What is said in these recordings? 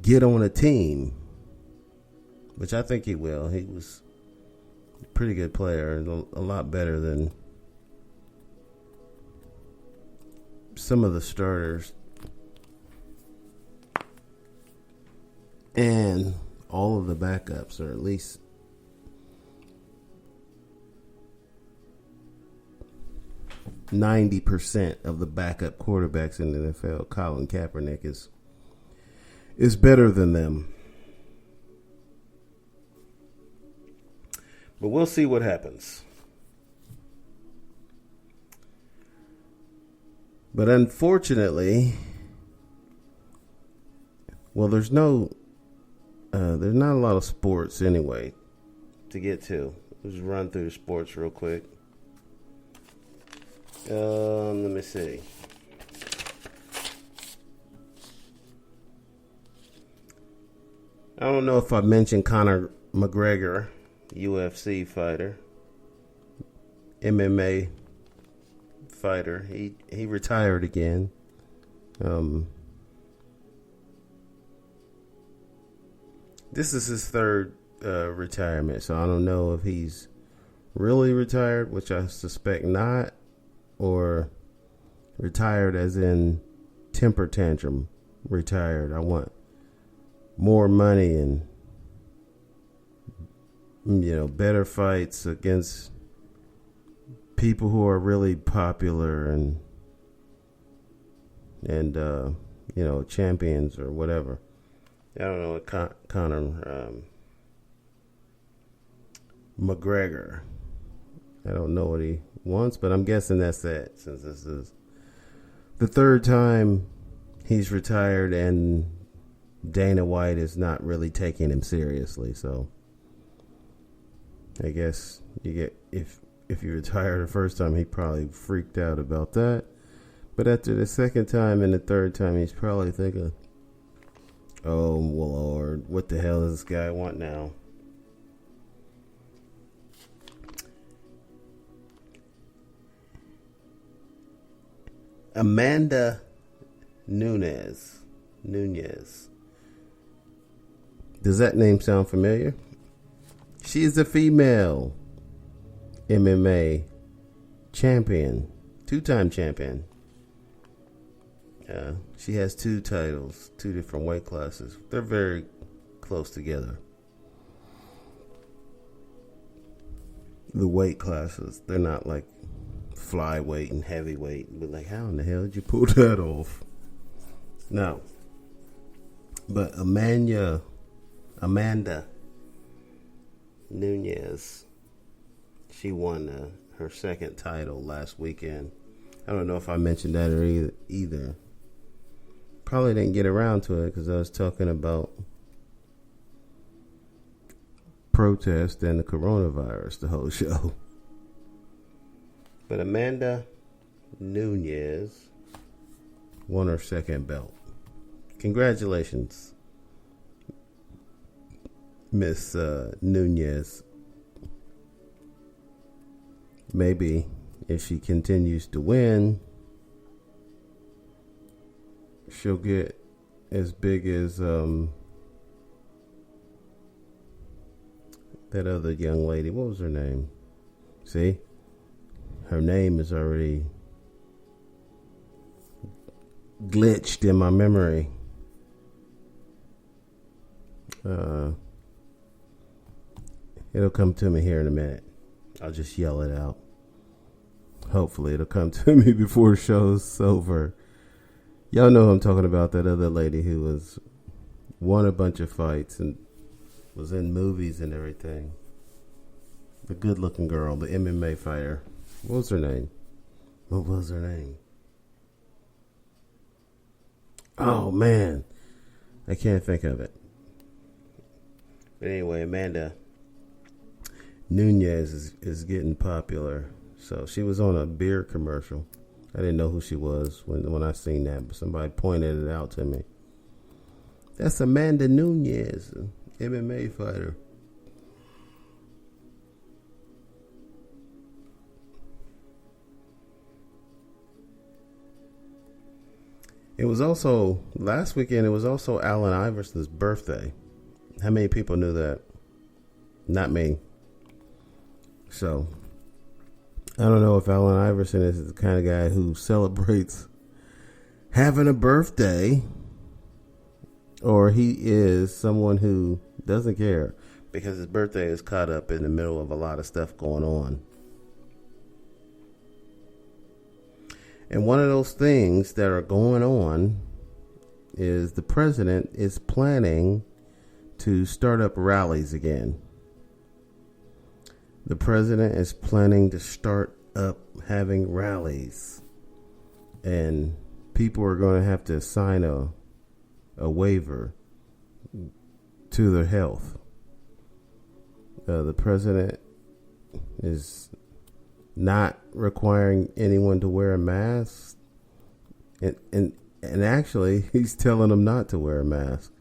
get on a team, which I think he will. He was a pretty good player, a lot better than some of the starters. And all of the backups, or at least %90 of the backup quarterbacks in the NFL, Colin Kaepernick is better than them. But we'll see what happens. But unfortunately, well, there's not a lot of sports anyway to get to. Let's run through the sports real quick. Let me see. I don't know if I mentioned Conor McGregor, UFC fighter, MMA fighter. He retired again. This is his third retirement, so I don't know if he's really retired, which I suspect not, or retired as in temper tantrum retired. I want more money and, better fights against people who are really popular and champions or whatever. I don't know what Conor McGregor. I don't know what he wants, but I'm guessing that's it, since this is the third time he's retired and Dana White is not really taking him seriously. So I guess you get if you retire the first time, he probably freaked out about that. But after the second time and the third time, he's probably thinking, oh, well, Lord, what the hell does this guy want now? Amanda Nunes. Does that name sound familiar? She is a female MMA champion, 2-time champion. She has 2 titles, 2 different weight classes. They're very close together. The weight classes, they're not like flyweight and heavyweight. But like, how in the hell did you pull that off? No. But Amanda Nunes, she won her second title last weekend. I don't know if I mentioned that either. Probably didn't get around to it because I was talking about protest and the coronavirus the whole show. But Amanda Nunes won her second belt. Congratulations, Miss Nunes. Maybe if she continues to win, she'll get as big as that other young lady. What was her name? See? Her name is already glitched in my memory. It'll come to me here in a minute. I'll just yell it out. Hopefully it'll come to me before the show's over. Y'all know who I'm talking about, that other lady who won a bunch of fights and was in movies and everything. The good looking girl, the MMA fighter. What was her name? Oh man, I can't think of it. But anyway, Amanda Nunes is getting popular. So she was on a beer commercial. I didn't know who she was when I seen that, but somebody pointed it out to me. That's Amanda Nunes, an MMA fighter. It was also last weekend. It was also Allen Iverson's birthday. How many people knew that? Not me. So I don't know if Allen Iverson is the kind of guy who celebrates having a birthday, or he is someone who doesn't care because his birthday is caught up in the middle of a lot of stuff going on. And one of those things that are going on is the president is planning to start up rallies again. The president is planning to start up having rallies. And people are going to have to sign a waiver to their health. The president is not requiring anyone to wear a mask, and actually he's telling them not to wear a mask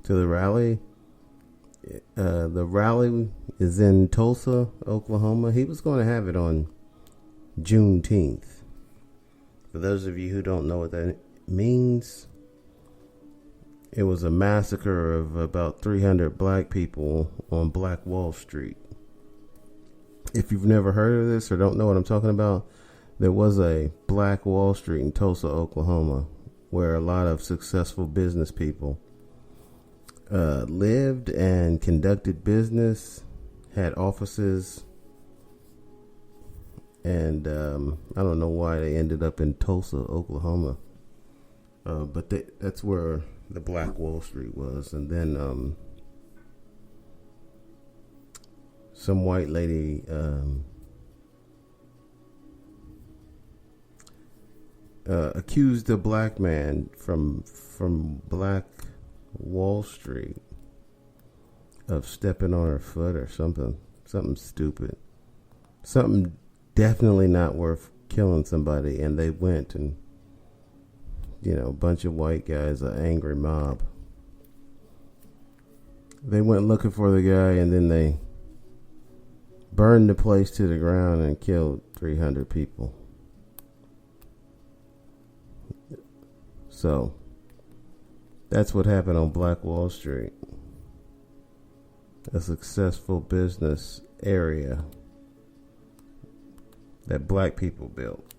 to the rally. The rally is in Tulsa, Oklahoma. He was going to have it on Juneteenth. For those of you who don't know what that means, it was a massacre of about 300 black people on Black Wall Street. If you've never heard of this or don't know what I'm talking about, there was a Black Wall Street in Tulsa, Oklahoma, where a lot of successful business people lived and conducted business, had offices, and I don't know why they ended up in Tulsa, Oklahoma, but that's where the Black Wall Street was. And then some white lady accused a black man from Black Wall Street of stepping on her foot or something stupid, something definitely not worth killing somebody. And they went and, a bunch of white guys, an angry mob, they went looking for the guy, and then they burned the place to the ground and killed 300 people. So that's what happened on Black Wall Street, a successful business area that black people built.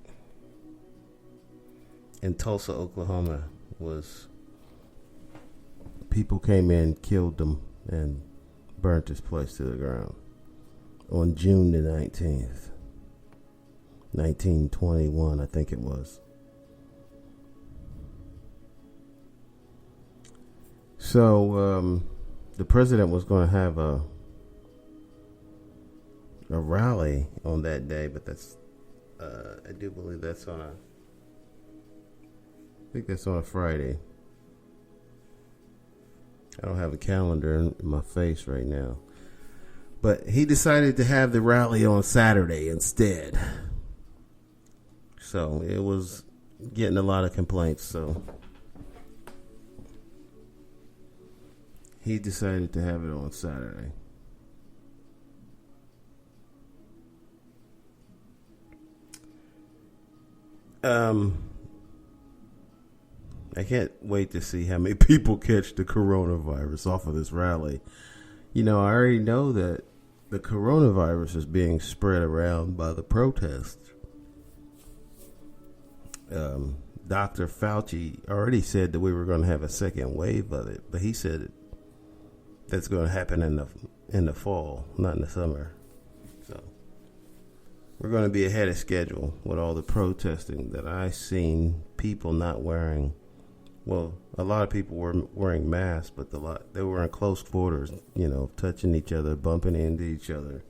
In Tulsa, Oklahoma, people came in, killed them, and burnt this place to the ground on June the 19th, 1921, I think it was. So the president was going to have a rally on that day, but that's I do believe that's on a Friday. I don't have a calendar in my face right now, but he decided to have the rally on Saturday instead. So it was getting a lot of complaints. So he decided to have it on Saturday. I can't wait to see how many people catch the coronavirus off of this rally. I already know that the coronavirus is being spread around by the protests. Dr. Fauci already said that we were going to have a second wave of it, but he said that's going to happen in the fall, not in the summer. So we're going to be ahead of schedule with all the protesting that I've seen. People not wearing, well, a lot of people were wearing masks, but they were in close quarters, touching each other, bumping into each other,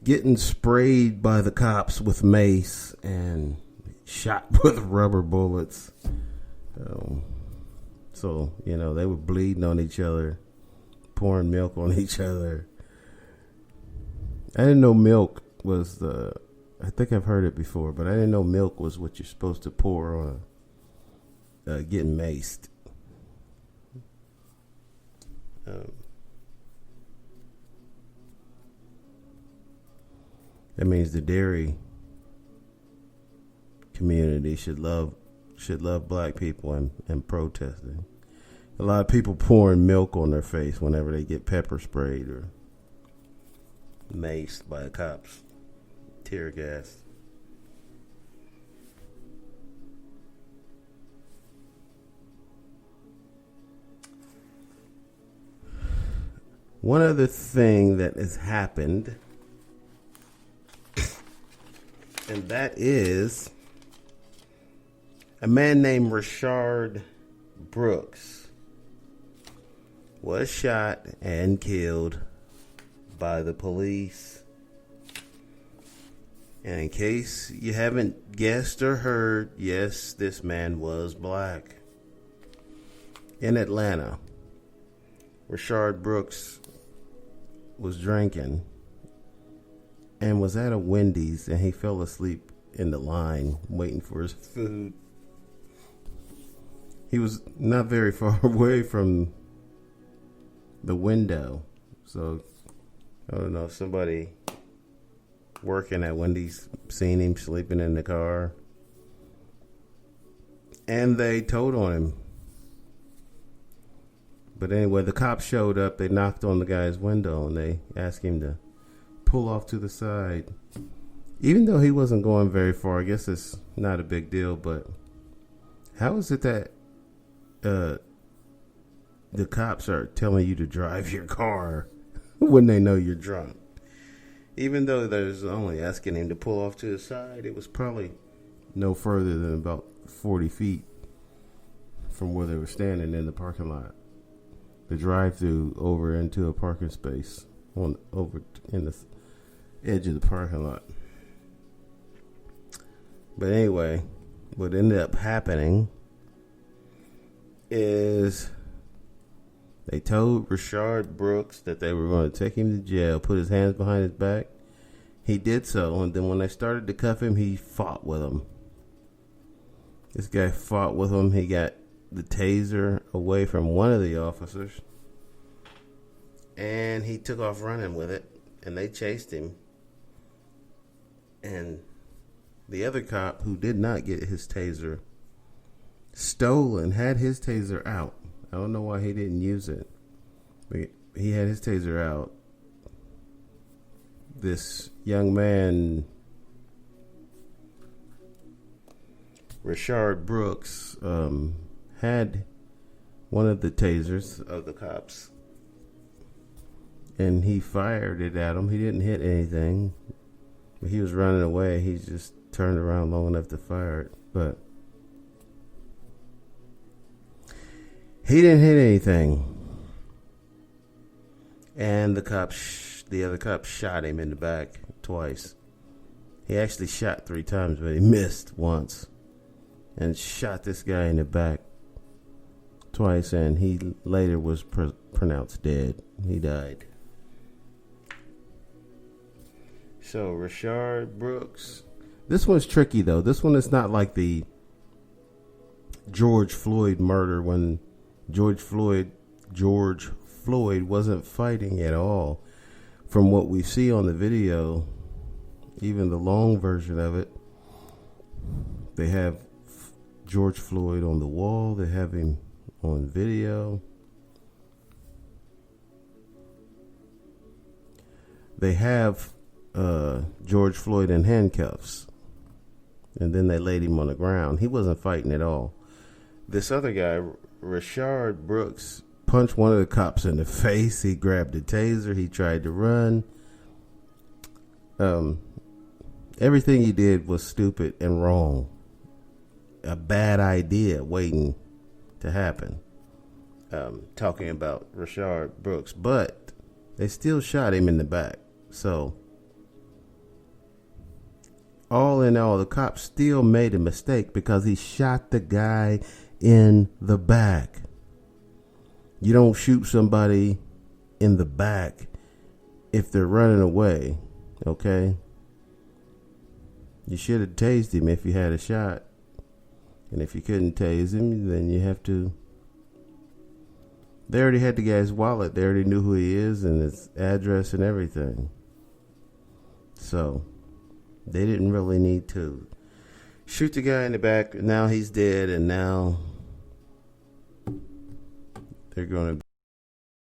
getting sprayed by the cops with mace and shot with rubber bullets. So, they were bleeding on each other, pouring milk on each other. I didn't know milk was I think I've heard it before, but I didn't know milk was what you're supposed to pour on getting maced. That means the dairy community should should love black people and protesting. A lot of people pouring milk on their face whenever they get pepper sprayed or maced by the cops. Tear gas. One other thing that has happened, and that is a man named Rayshard Brooks was shot and killed by the police. And in case you haven't guessed or heard, yes, this man was black. In Atlanta, Rayshard Brooks was drinking and was at a Wendy's, and he fell asleep in the line waiting for his food. He was not very far away from the window, so I don't know if somebody working at Wendy's seen him sleeping in the car, and they told on him. But anyway, the cops showed up. They knocked on the guy's window and they asked him to pull off to the side. Even though he wasn't going very far, I guess it's not a big deal. But how is it that the cops are telling you to drive your car when they know you're drunk? Even though there's only asking him to pull off to the side, it was probably no further than about 40 feet from where they were standing in the parking lot. The drive-through over into a parking space over in the edge of the parking lot. But anyway, what ended up happening is they told Rayshard Brooks that they were going to take him to jail, put his hands behind his back. He did so, and then when they started to cuff him, he fought with them. This guy fought with them. He got the taser away from one of the officers, and he took off running with it, and they chased him. And the other cop, who did not get his taser stolen, had his taser out. I don't know why he didn't use it, but he had his taser out. This young man, Rayshard Brooks, had one of the tasers of the cops, and he fired it at him. He didn't hit anything, but he was running away. He just turned around long enough to fire it, but he didn't hit anything. And the other cop shot him in the back twice. He actually shot 3 times, but he missed once, and shot this guy in the back twice, and he later was pronounced dead. He died. So Rayshard Brooks. This one's tricky though. This one is not like the George Floyd murder, when George Floyd wasn't fighting at all. From what we see on the video, even the long version of it, they have George Floyd on the wall. They have him on video. They have George Floyd in handcuffs, and then they laid him on the ground. He wasn't fighting at all. This other guy, Rayshard Brooks, punched one of the cops in the face. He grabbed a taser. He tried to run. Everything he did was stupid and wrong. A bad idea waiting to happen. Talking about Rayshard Brooks, but they still shot him in the back. So all in all, the cops still made a mistake because he shot the guy in the back. You don't shoot somebody in the back if they're running away, okay? You should have tased him if you had a shot. And if you couldn't tase him, then you have to... They already had the guy's wallet. They already knew who he is and his address and everything. So they didn't really need to shoot the guy in the back. Now he's dead, and now they're going to